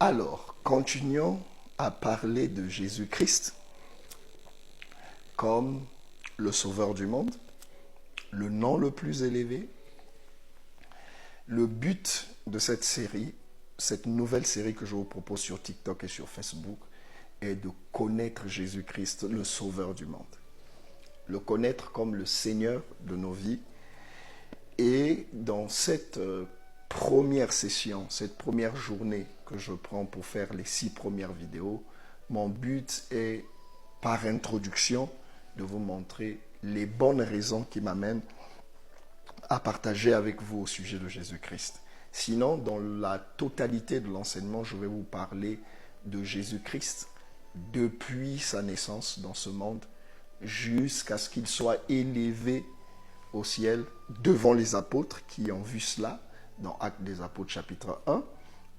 Alors, continuons à parler de Jésus-Christ comme le Sauveur du monde, le nom le plus élevé. Le but de cette série, cette nouvelle série que je vous propose sur TikTok et sur Facebook, est de connaître Jésus-Christ, le Sauveur du monde. Le connaître comme le Seigneur de nos vies. Et dans cette première session, cette première journée que je prends pour faire les 6 premières vidéos, mon but est, par introduction, de vous montrer les bonnes raisons qui m'amènent à partager avec vous au sujet de Jésus-Christ. Sinon, dans la totalité de l'enseignement, je vais vous parler de Jésus-Christ depuis sa naissance dans ce monde jusqu'à ce qu'il soit élevé au ciel devant les apôtres qui ont vu cela dans Actes des Apôtres chapitre 1.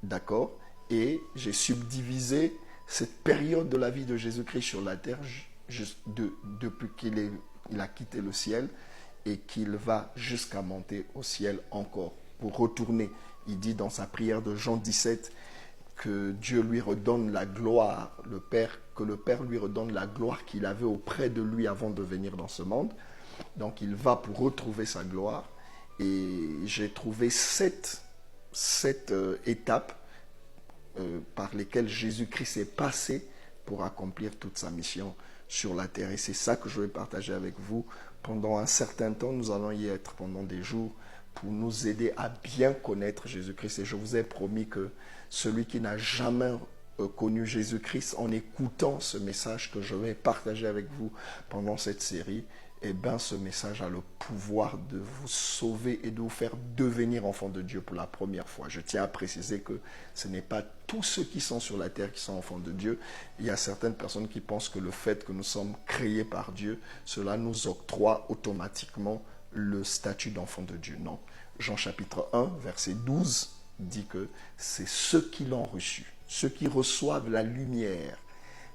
D'accord? Et j'ai subdivisé cette période de la vie de Jésus-Christ sur la terre depuis qu'il a quitté le ciel et qu'il va jusqu'à monter au ciel encore pour retourner. Il dit dans sa prière de Jean 17 que Dieu lui redonne la gloire, que le Père lui redonne la gloire qu'il avait auprès de lui avant de venir dans ce monde. Donc il va pour retrouver sa gloire. Et j'ai trouvé sept étapes par lesquelles Jésus-Christ est passé pour accomplir toute sa mission sur la terre. Et c'est ça que je vais partager avec vous. Pendant un certain temps, nous allons y être pendant des jours pour nous aider à bien connaître Jésus-Christ. Et je vous ai promis que celui qui n'a jamais connu Jésus-Christ, en écoutant ce message que je vais partager avec vous pendant cette série, eh bien, ce message a le pouvoir de vous sauver et de vous faire devenir enfant de Dieu pour la première fois. Je tiens à préciser que ce n'est pas tous ceux qui sont sur la terre qui sont enfants de Dieu. Il y a certaines personnes qui pensent que le fait que nous sommes créés par Dieu, cela nous octroie automatiquement le statut d'enfant de Dieu. Non. Jean chapitre 1, verset 12 dit que c'est ceux qui l'ont reçu, ceux qui reçoivent la lumière,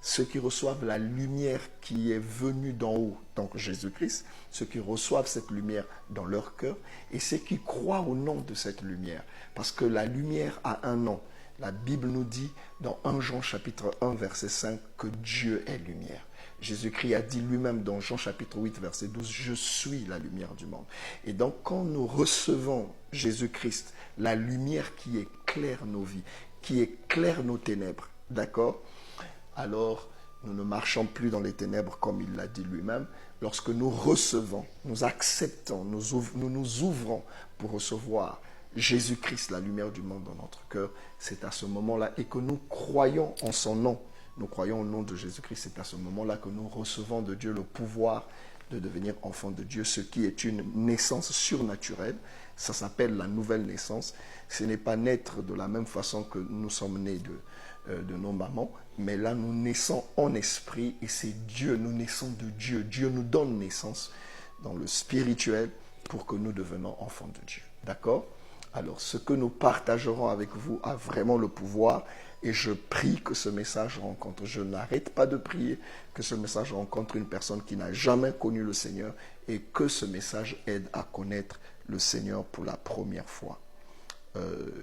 ceux qui reçoivent la lumière qui est venue d'en haut, donc Jésus-Christ, ceux qui reçoivent cette lumière dans leur cœur et ceux qui croient au nom de cette lumière. Parce que la lumière a un nom. La Bible nous dit dans 1 Jean chapitre 1 verset 5 que Dieu est lumière. Jésus-Christ a dit lui-même dans Jean chapitre 8 verset 12, je suis la lumière du monde. Et donc quand nous recevons Jésus-Christ, la lumière qui éclaire nos vies, qui éclaire nos ténèbres, d'accord ? Alors, nous ne marchons plus dans les ténèbres comme il l'a dit lui-même. Lorsque nous recevons, nous acceptons, nous nous ouvrons pour recevoir Jésus-Christ, la lumière du monde dans notre cœur, c'est à ce moment-là, et que nous croyons en son nom, nous croyons au nom de Jésus-Christ, c'est à ce moment-là que nous recevons de Dieu le pouvoir de devenir enfant de Dieu, ce qui est une naissance surnaturelle. Ça s'appelle la nouvelle naissance. Ce n'est pas naître de la même façon que nous sommes nés de nos mamans, mais là nous naissons en esprit et c'est Dieu, nous naissons de Dieu. Dieu nous donne naissance dans le spirituel pour que nous devenions enfants de Dieu. D'accord ? Alors ce que nous partagerons avec vous a vraiment le pouvoir et je prie que ce message rencontre, je n'arrête pas de prier que ce message rencontre une personne qui n'a jamais connu le Seigneur et que ce message aide à connaître le Seigneur pour la première fois.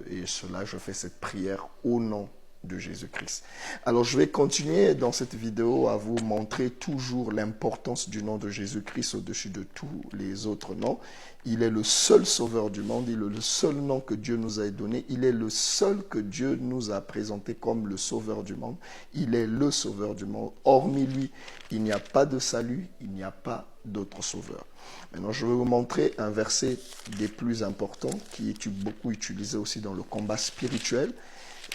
Et cela, je fais cette prière au nom de Jésus-Christ. Alors, je vais continuer dans cette vidéo à vous montrer toujours l'importance du nom de Jésus-Christ au-dessus de tous les autres noms. Il est le seul sauveur du monde, il est le seul nom que Dieu nous a donné, il est le seul que Dieu nous a présenté comme le sauveur du monde. Il est le sauveur du monde. Hormis lui, il n'y a pas de salut, il n'y a pas d'autre sauveur. Maintenant, je vais vous montrer un verset des plus importants qui est beaucoup utilisé aussi dans le combat spirituel.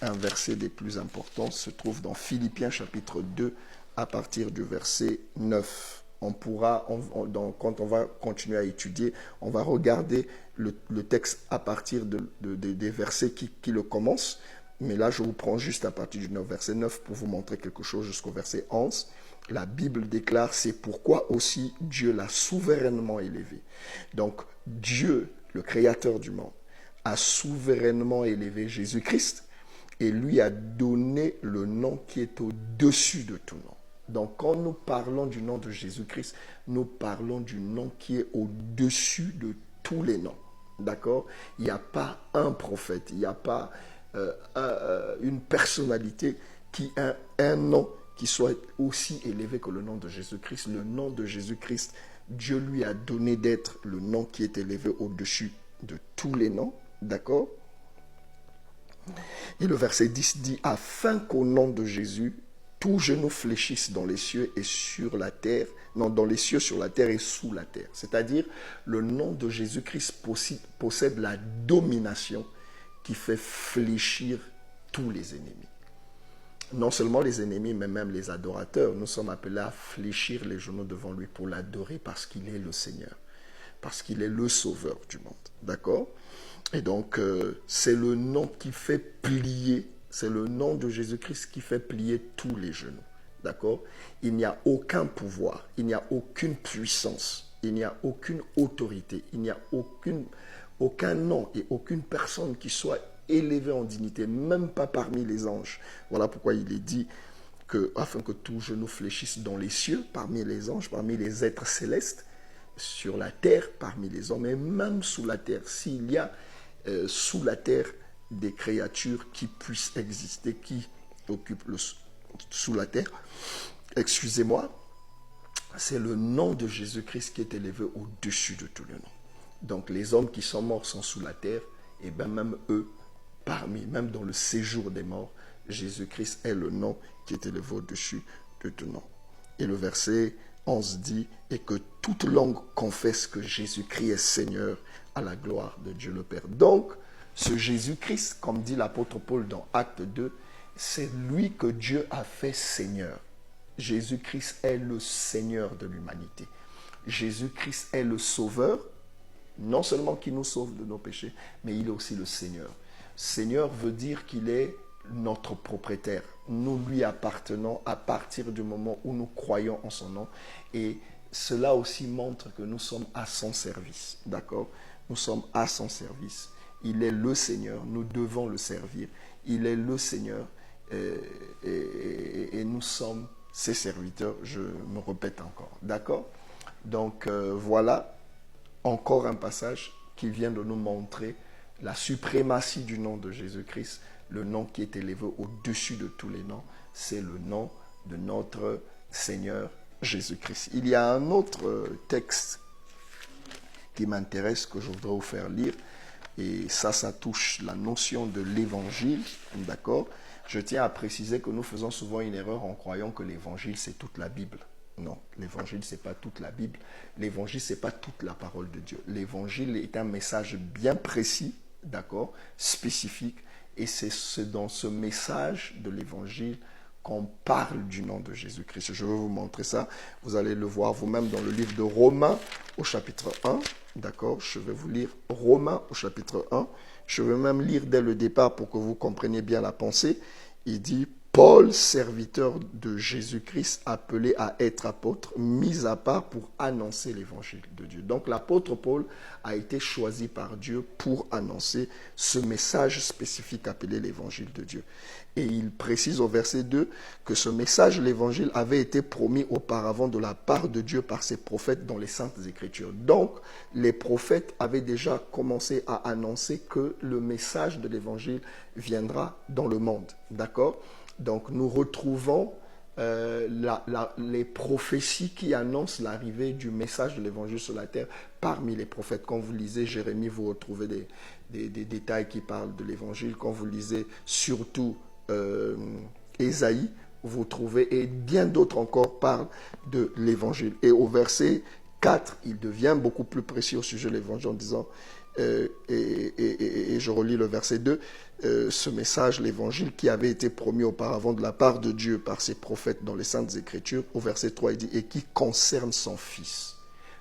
Un verset des plus importants se trouve dans Philippiens chapitre 2 à partir du verset 9. Quand on va continuer à étudier, on va regarder le texte à partir des versets qui le commencent. Mais là, je vous prends juste à partir du verset 9 pour vous montrer quelque chose jusqu'au verset 11. La Bible déclare, c'est pourquoi aussi Dieu l'a souverainement élevé. Donc, Dieu, le créateur du monde, a souverainement élevé Jésus-Christ et lui a donné le nom qui est au-dessus de tout nom. Donc, quand nous parlons du nom de Jésus-Christ, nous parlons du nom qui est au-dessus de tous les noms. D'accord ? Il n'y a pas un prophète, il n'y a pas une personnalité qui a un nom qui soit aussi élevé que le nom de Jésus-Christ. Le nom de Jésus-Christ, Dieu lui a donné d'être le nom qui est élevé au-dessus de tous les noms. D'accord? Et le verset 10 dit, afin qu'au nom de Jésus, tout genou fléchisse dans les cieux et sur la terre, non, dans les cieux, sur la terre et sous la terre. C'est-à-dire, le nom de Jésus-Christ possède la domination qui fait fléchir tous les ennemis. Non seulement les ennemis, mais même les adorateurs. Nous sommes appelés à fléchir les genoux devant lui pour l'adorer parce qu'il est le Seigneur, parce qu'il est le Sauveur du monde. D'accord? Et donc, c'est le nom qui fait plier, c'est le nom de Jésus-Christ qui fait plier tous les genoux. D'accord? Il n'y a aucun pouvoir, il n'y a aucune puissance, il n'y a aucune autorité, il n'y a aucun nom et aucune personne qui soit élevée en dignité, même pas parmi les anges. Voilà pourquoi il est dit que, afin que tout genou fléchisse dans les cieux, parmi les anges, parmi les êtres célestes, sur la terre, parmi les hommes, et même sous la terre, s'il y a sous la terre des créatures qui puissent exister, qui occupent sous la terre. Excusez-moi, c'est le nom de Jésus-Christ qui est élevé au-dessus de tous les noms. Donc les hommes qui sont morts sont sous la terre, et bien même eux, même dans le séjour des morts, Jésus-Christ est le nom qui est élevé au-dessus de tout nom. Et le verset 11 dit, et que toute langue confesse que Jésus-Christ est Seigneur à la gloire de Dieu le Père. Donc, ce Jésus-Christ, comme dit l'apôtre Paul dans Acte 2, c'est lui que Dieu a fait Seigneur. Jésus-Christ est le Seigneur de l'humanité. Jésus-Christ est le Sauveur, non seulement qui nous sauve de nos péchés, mais il est aussi le Seigneur. Seigneur veut dire qu'il est notre propriétaire. Nous lui appartenons à partir du moment où nous croyons en son nom. Et cela aussi montre que nous sommes à son service. D'accord? Nous sommes à son service. Il est le Seigneur. Nous devons le servir. Il est le Seigneur. Et nous sommes ses serviteurs. Je me répète encore. D'accord? Donc voilà encore un passage qui vient de nous montrer la suprématie du nom de Jésus-Christ. Le nom qui est élevé au-dessus de tous les noms, c'est le nom de notre Seigneur Jésus-Christ. Il y a un autre texte qui m'intéresse, que je voudrais vous faire lire, et ça touche la notion de l'évangile, d'accord? Je tiens à préciser que nous faisons souvent une erreur en croyant que l'évangile, c'est toute la Bible. Non, l'évangile, ce n'est pas toute la Bible. L'évangile, ce n'est pas toute la parole de Dieu. L'évangile est un message bien précis, d'accord, spécifique, et c'est dans ce message de l'évangile qu'on parle du nom de Jésus-Christ. Je vais vous montrer ça. Vous allez le voir vous-même dans le livre de Romains au chapitre 1. D'accord? Je vais vous lire Romains au chapitre 1. Je vais même lire dès le départ pour que vous compreniez bien la pensée. Il dit, Paul, serviteur de Jésus-Christ, appelé à être apôtre, mis à part pour annoncer l'évangile de Dieu. Donc l'apôtre Paul a été choisi par Dieu pour annoncer ce message spécifique appelé l'évangile de Dieu. Et il précise au verset 2 que ce message, l'évangile, avait été promis auparavant de la part de Dieu par ses prophètes dans les Saintes Écritures. Donc les prophètes avaient déjà commencé à annoncer que le message de l'évangile viendra dans le monde. D'accord ? Donc nous retrouvons les prophéties qui annoncent l'arrivée du message de l'évangile sur la terre parmi les prophètes. Quand vous lisez Jérémie, vous retrouvez des détails qui parlent de l'évangile. Quand vous lisez surtout Ésaïe, vous trouvez, et bien d'autres encore parlent de l'évangile. Et au verset 4, il devient beaucoup plus précis au sujet de l'évangile en disant, et je relis le verset 2, ce message, l'évangile qui avait été promis auparavant de la part de Dieu par ses prophètes dans les Saintes Écritures, au verset 3, il dit, et qui concerne son Fils.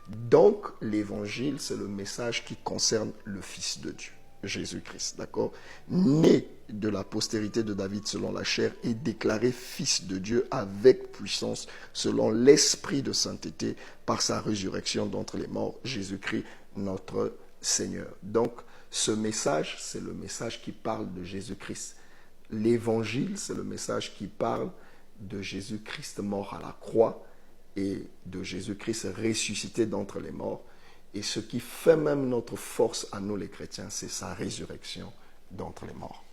Donc, l'évangile, c'est le message qui concerne le Fils de Dieu, Jésus-Christ, d'accord? Né de la postérité de David selon la chair et déclaré Fils de Dieu avec puissance selon l'esprit de sainteté par sa résurrection d'entre les morts, Jésus-Christ, notre Seigneur. Donc, ce message, c'est le message qui parle de Jésus-Christ. L'évangile, c'est le message qui parle de Jésus-Christ mort à la croix et de Jésus-Christ ressuscité d'entre les morts. Et ce qui fait même notre force à nous les chrétiens, c'est sa résurrection d'entre les morts.